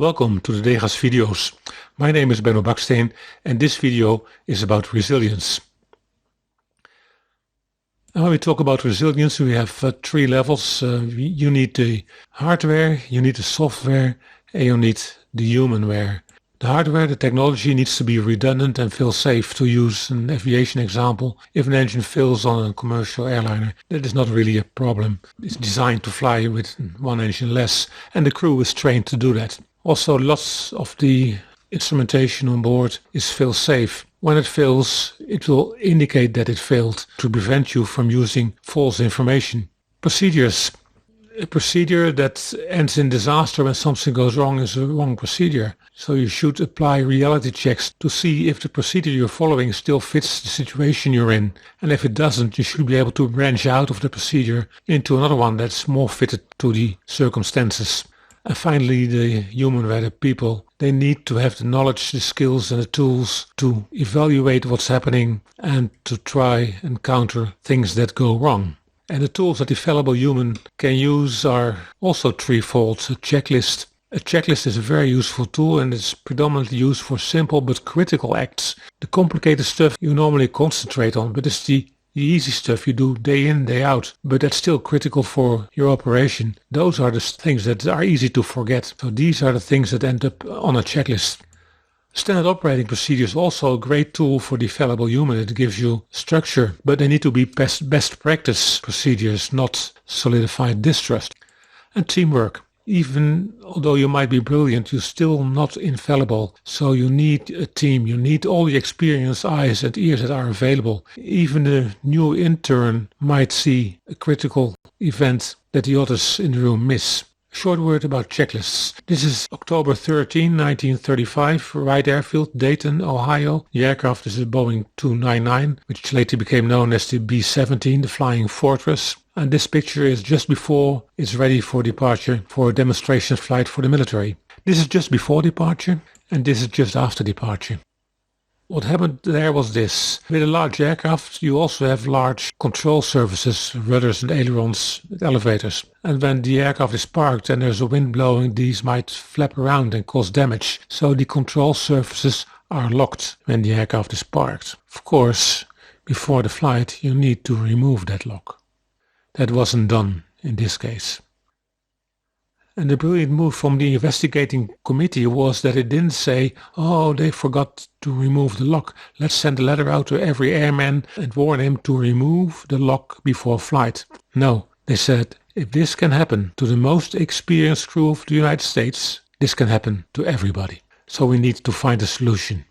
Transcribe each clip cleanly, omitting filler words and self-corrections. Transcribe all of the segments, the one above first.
Welcome to the Degas videos. My name is Benno Baksteen and this video is about resilience. And when we talk about resilience, we have three levels. You need the hardware, you need the software, and you need the humanware. The hardware, the technology needs to be redundant and fail-safe. To use an aviation example, if an engine fails on a commercial airliner, that is not really a problem. It's designed to fly with one engine less, and the crew is trained to do that. Also, lots of the instrumentation on board is fail-safe. When it fails, it will indicate that it failed to prevent you from using false information. Procedures. A procedure that ends in disaster when something goes wrong is a wrong procedure. So you should apply reality checks to see if the procedure you're following still fits the situation you're in. And if it doesn't, you should be able to branch out of the procedure into another one that's more fitted to the circumstances. And finally, the humanware, the people, they need to have the knowledge, the skills and the tools to evaluate what's happening and to try and counter things that go wrong. And the tools that the fallible human can use are also threefold. A checklist. A checklist is a very useful tool and it's predominantly used for simple but critical acts. The complicated stuff you normally concentrate on, but it's the easy stuff you do day in, day out, but that's still critical for your operation. Those are the things that are easy to forget. So these are the things that end up on a checklist. Standard operating procedure is also a great tool for the fallible human. It gives you structure, but they need to be best practice procedures, not solidified distrust. And teamwork. Even although you might be brilliant, you're still not infallible. So you need a team. You need all the experienced eyes and ears that are available. Even the new intern might see a critical event that the others in the room miss. A short word about checklists. This is October 13, 1935, Wright Airfield, Dayton, Ohio. The aircraft is a Boeing 299, which later became known as the B-17, the Flying Fortress. And this picture is just before it's ready for departure for a demonstration flight for the military. This is just before departure and this is just after departure. What happened there was this. With a large aircraft you also have large control surfaces, rudders and ailerons, elevators. And when the aircraft is parked and there's a wind blowing, these might flap around and cause damage. So the control surfaces are locked when the aircraft is parked. Of course, before the flight you need to remove that lock. That wasn't done in this case. And the brilliant move from the investigating committee was that it didn't say, oh, they forgot to remove the lock. Let's send a letter out to every airman and warn him to remove the lock before flight. No, they said, if this can happen to the most experienced crew of the United States, this can happen to everybody. So we need to find a solution.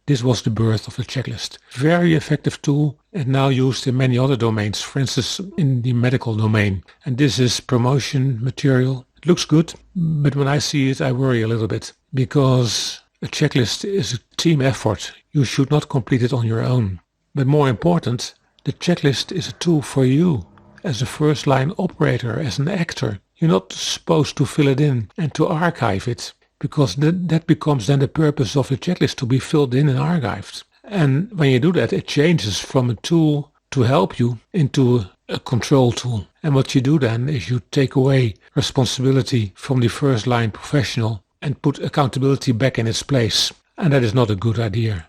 This was the birth of the checklist. Very effective tool and now used in many other domains, for instance in the medical domain. And this is promotion material. It looks good, but when I see it I worry a little bit because a checklist is a team effort. You should not complete it on your own. But more important, the checklist is a tool for you as a first line operator, as an actor. You're not supposed to fill it in and to archive it. Because that becomes then the purpose of the checklist, to be filled in and archived. And when you do that, it changes from a tool to help you into a control tool. And what you do then is you take away responsibility from the first line professional and put accountability back in its place. And that is not a good idea.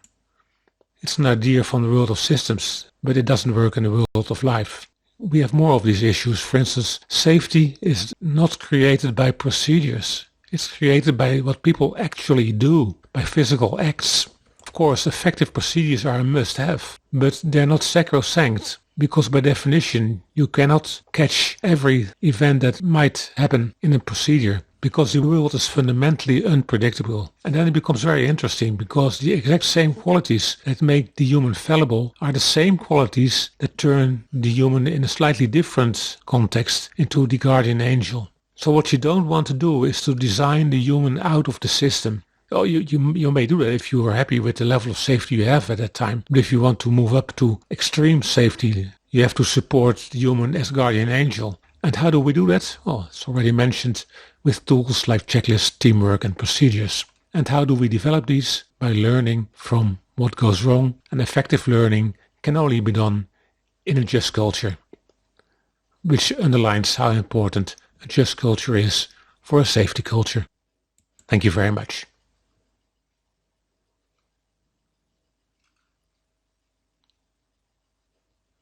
It's an idea from the world of systems, but it doesn't work in the world of life. We have more of these issues. For instance, safety is not created by procedures. It's created by what people actually do, by physical acts. Of course, effective procedures are a must-have, but they're not sacrosanct, because by definition you cannot catch every event that might happen in a procedure, because the world is fundamentally unpredictable. And then it becomes very interesting, because the exact same qualities that make the human fallible are the same qualities that turn the human in a slightly different context into the guardian angel. So what you don't want to do is to design the human out of the system. Oh, you may do that if you are happy with the level of safety you have at that time. But if you want to move up to extreme safety, you have to support the human as guardian angel. And how do we do that? Oh, it's already mentioned with tools like checklists, teamwork and procedures. And how do we develop these? By learning from what goes wrong. And effective learning can only be done in a just culture, which underlines how important a just culture is for a safety culture. Thank you very much.